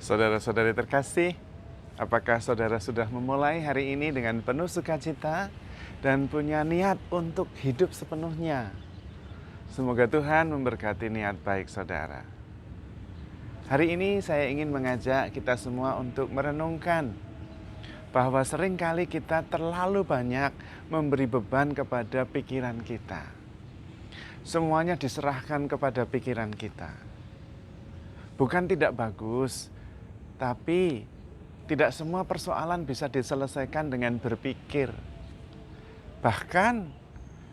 Saudara-saudari terkasih, apakah saudara sudah memulai hari ini dengan penuh sukacita dan punya niat untuk hidup sepenuhnya? Semoga Tuhan memberkati niat baik saudara. Hari ini saya ingin mengajak kita semua untuk merenungkan bahwa seringkali kita terlalu banyak memberi beban kepada pikiran kita. Semuanya diserahkan kepada pikiran kita. Bukan tidak bagus, tapi tidak semua persoalan bisa diselesaikan dengan berpikir. Bahkan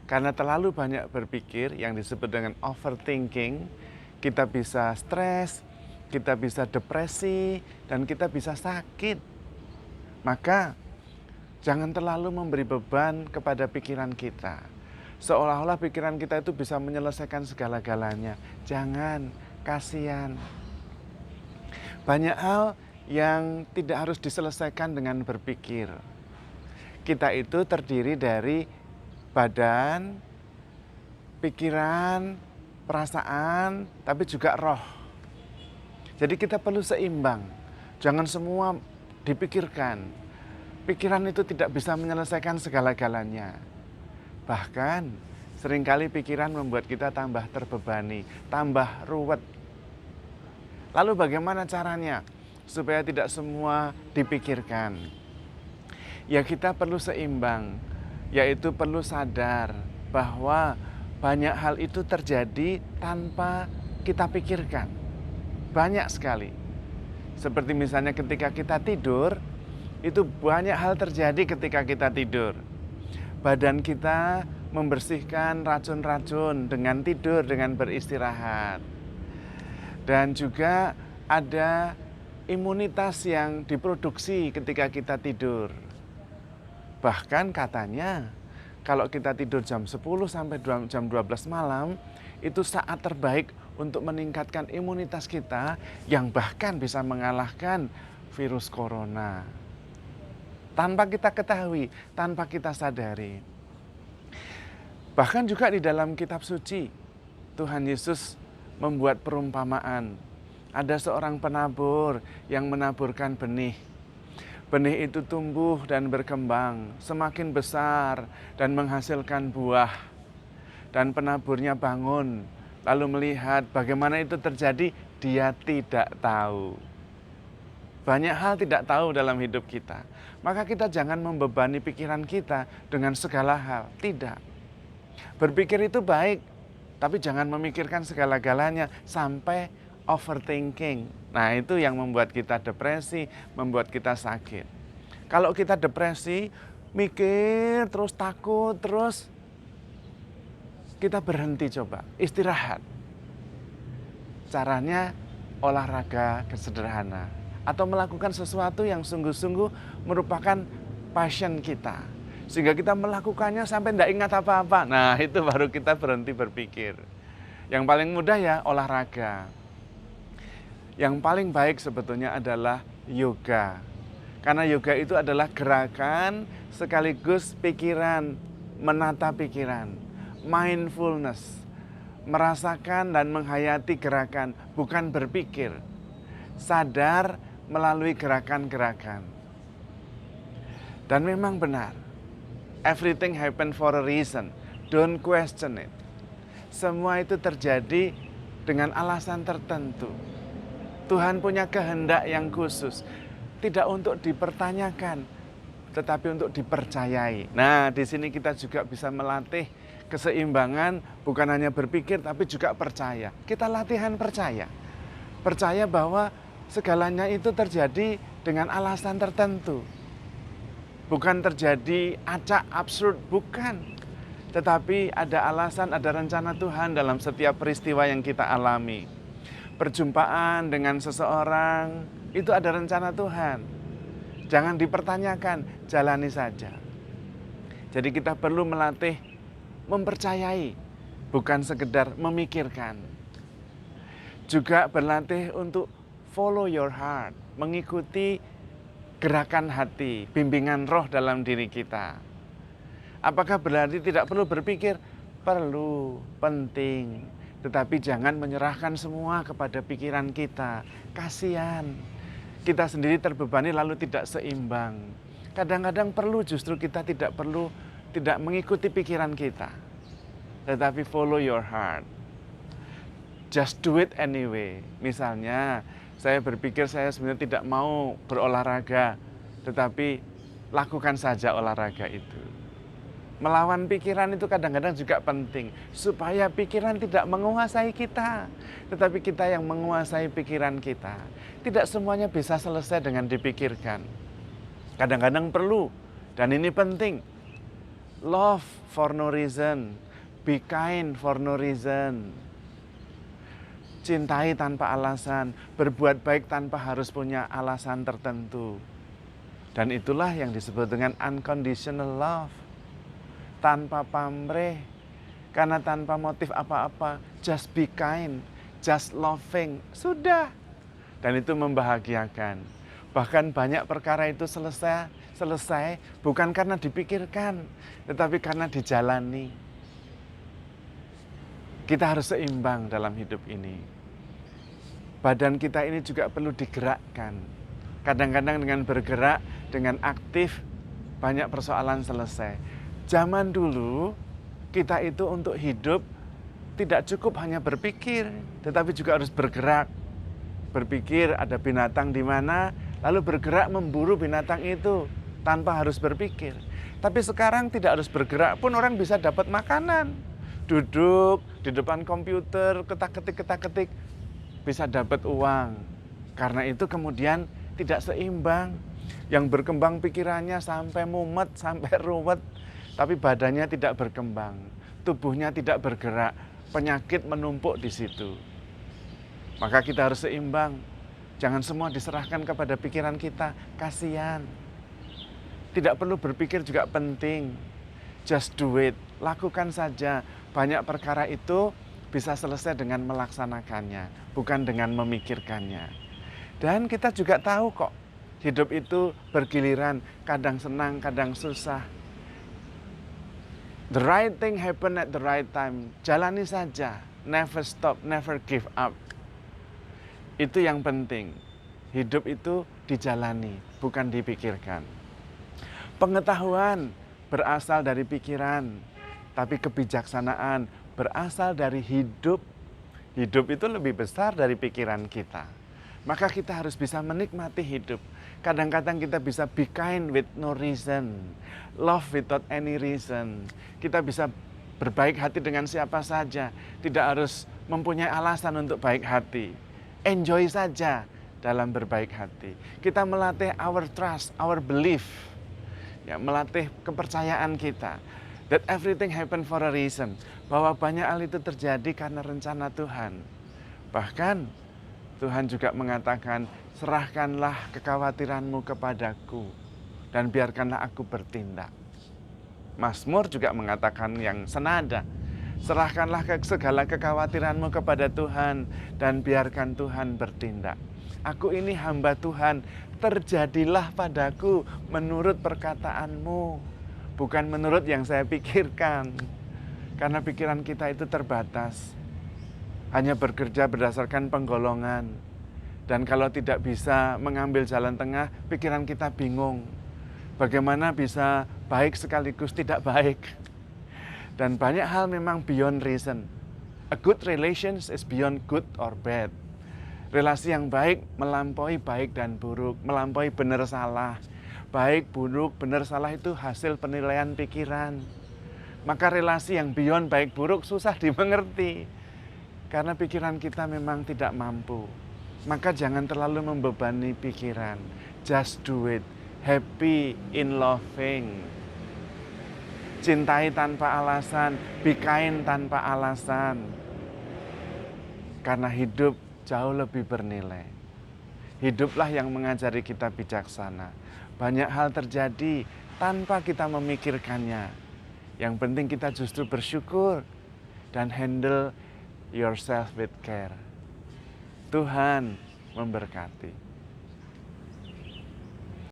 karena terlalu banyak berpikir yang disebut dengan overthinking, kita bisa stres, kita bisa depresi, dan kita bisa sakit. Maka jangan terlalu memberi beban kepada pikiran kita. Seolah-olah pikiran kita itu bisa menyelesaikan segala-galanya. Jangan, kasihan. Banyak hal yang tidak harus diselesaikan dengan berpikir. Kita itu terdiri dari badan, pikiran, perasaan, tapi juga roh. Jadi kita perlu seimbang. Jangan semua dipikirkan. Pikiran itu tidak bisa menyelesaikan segala-galanya. Bahkan seringkali pikiran membuat kita tambah terbebani, tambah ruwet. Lalu bagaimana caranya supaya tidak semua dipikirkan? Ya kita perlu seimbang, yaitu perlu sadar bahwa banyak hal itu terjadi tanpa kita pikirkan. Banyak sekali. Seperti misalnya ketika kita tidur, itu banyak hal terjadi ketika kita tidur. Badan kita membersihkan racun-racun dengan tidur, dengan beristirahat. Dan juga ada imunitas yang diproduksi ketika kita tidur. Bahkan katanya kalau kita tidur jam 10 sampai jam 12 malam, itu saat terbaik untuk meningkatkan imunitas kita yang bahkan bisa mengalahkan virus corona. Tanpa kita ketahui, tanpa kita sadari. Bahkan juga di dalam kitab suci, Tuhan Yesus membuat perumpamaan. Ada seorang penabur yang menaburkan benih. Benih itu tumbuh dan berkembang, semakin besar dan menghasilkan buah. Dan penaburnya bangun, lalu melihat bagaimana itu terjadi, dia tidak tahu. Banyak hal tidak tahu dalam hidup kita. Maka kita jangan membebani pikiran kita dengan segala hal. Tidak. Berpikir itu baik, tapi jangan memikirkan segala-galanya sampai overthinking. Nah, itu yang membuat kita depresi, membuat kita sakit. Kalau kita depresi, mikir terus, takut terus, kita berhenti coba, istirahat. Caranya olahraga sederhana atau melakukan sesuatu yang sungguh-sungguh merupakan passion kita. Sehingga kita melakukannya sampai tidak ingat apa-apa. Nah, itu baru kita berhenti berpikir. Yang paling mudah ya olahraga. Yang paling baik sebetulnya adalah yoga. Karena yoga itu adalah gerakan sekaligus pikiran, menata pikiran. Mindfulness, merasakan dan menghayati gerakan, bukan berpikir. Sadar melalui gerakan-gerakan. Dan memang benar, everything happen for a reason, don't question it. Semua itu terjadi dengan alasan tertentu. Tuhan punya kehendak yang khusus, tidak untuk dipertanyakan, tetapi untuk dipercayai. Nah, di sini kita juga bisa melatih keseimbangan, bukan hanya berpikir tapi juga percaya. Kita latihan percaya. Percaya bahwa segalanya itu terjadi dengan alasan tertentu. Bukan terjadi acak, absurd, bukan. Tetapi ada alasan, ada rencana Tuhan dalam setiap peristiwa yang kita alami. Perjumpaan dengan seseorang, itu ada rencana Tuhan. Jangan dipertanyakan, jalani saja. Jadi kita perlu melatih mempercayai, bukan sekedar memikirkan. Juga berlatih untuk follow your heart, mengikuti gerakan hati, bimbingan roh dalam diri kita. Apakah berarti tidak perlu berpikir? Perlu, penting. Tetapi jangan menyerahkan semua kepada pikiran kita. Kasihan. Kita sendiri terbebani lalu tidak seimbang. Kadang-kadang perlu justru kita tidak mengikuti pikiran kita. Tetapi follow your heart. Just do it anyway. Misalnya, saya berpikir saya sebenarnya tidak mau berolahraga, tetapi lakukan saja olahraga itu. Melawan pikiran itu kadang-kadang juga penting, supaya pikiran tidak menguasai kita, tetapi kita yang menguasai pikiran kita. Tidak semuanya bisa selesai dengan dipikirkan. Kadang-kadang perlu, dan ini penting. Love for no reason, be kind for no reason. Cintai tanpa alasan, berbuat baik tanpa harus punya alasan tertentu. Dan itulah yang disebut dengan unconditional love. Tanpa pamrih, karena tanpa motif apa-apa, just be kind, just loving, sudah. Dan itu membahagiakan. Bahkan banyak perkara itu selesai bukan karena dipikirkan, tetapi karena dijalani. Kita harus seimbang dalam hidup ini. Badan kita ini juga perlu digerakkan. Kadang-kadang dengan bergerak, dengan aktif, banyak persoalan selesai. Zaman dulu, kita itu untuk hidup tidak cukup hanya berpikir, tetapi juga harus bergerak. Berpikir ada binatang di mana, lalu bergerak memburu binatang itu tanpa harus berpikir. Tapi sekarang tidak harus bergerak pun orang bisa dapat makanan. Duduk di depan komputer, ketak-ketik, bisa dapat uang. Karena itu kemudian tidak seimbang. Yang berkembang pikirannya sampai mumet, sampai ruwet. Tapi badannya tidak berkembang, tubuhnya tidak bergerak, penyakit menumpuk di situ. Maka kita harus seimbang, jangan semua diserahkan kepada pikiran kita, kasihan. Tidak perlu berpikir juga penting, just do it, lakukan saja. Banyak perkara itu bisa selesai dengan melaksanakannya, bukan dengan memikirkannya. Dan kita juga tahu kok, hidup itu bergiliran, kadang senang, kadang susah. The right thing happen at the right time. Jalani saja, never stop, never give up. Itu yang penting. Hidup itu dijalani, bukan dipikirkan. Pengetahuan berasal dari pikiran, tapi kebijaksanaan berasal dari hidup. Hidup itu lebih besar dari pikiran kita. Maka kita harus bisa menikmati hidup. Kadang-kadang kita bisa be kind with no reason, love without any reason. Kita bisa berbaik hati dengan siapa saja, tidak harus mempunyai alasan untuk baik hati. Enjoy saja dalam berbaik hati. Kita melatih our trust, our belief, ya, melatih kepercayaan kita. That everything happen for a reason. Bahwa banyak hal itu terjadi karena rencana Tuhan. Bahkan Tuhan juga mengatakan, serahkanlah kekhawatiranmu kepadaku dan biarkanlah aku bertindak. Mazmur juga mengatakan yang senada, serahkanlah segala kekhawatiranmu kepada Tuhan dan biarkan Tuhan bertindak. Aku ini hamba Tuhan, terjadilah padaku menurut perkataanmu, bukan menurut yang saya pikirkan. Karena pikiran kita itu terbatas. Hanya bekerja berdasarkan penggolongan. Dan kalau tidak bisa mengambil jalan tengah, pikiran kita bingung. Bagaimana bisa baik sekaligus tidak baik. Dan banyak hal memang beyond reason. A good relations is beyond good or bad. Relasi yang baik melampaui baik dan buruk, melampaui benar salah. Baik, buruk, benar salah itu hasil penilaian pikiran. Maka relasi yang beyond baik buruk susah dimengerti. Karena pikiran kita memang tidak mampu. Maka jangan terlalu membebani pikiran. Just do it. Happy in loving. Cintai tanpa alasan. Be kind tanpa alasan. Karena hidup jauh lebih bernilai. Hiduplah yang mengajari kita bijaksana. Banyak hal terjadi tanpa kita memikirkannya. Yang penting kita justru bersyukur dan handle yourself with care. Tuhan memberkati.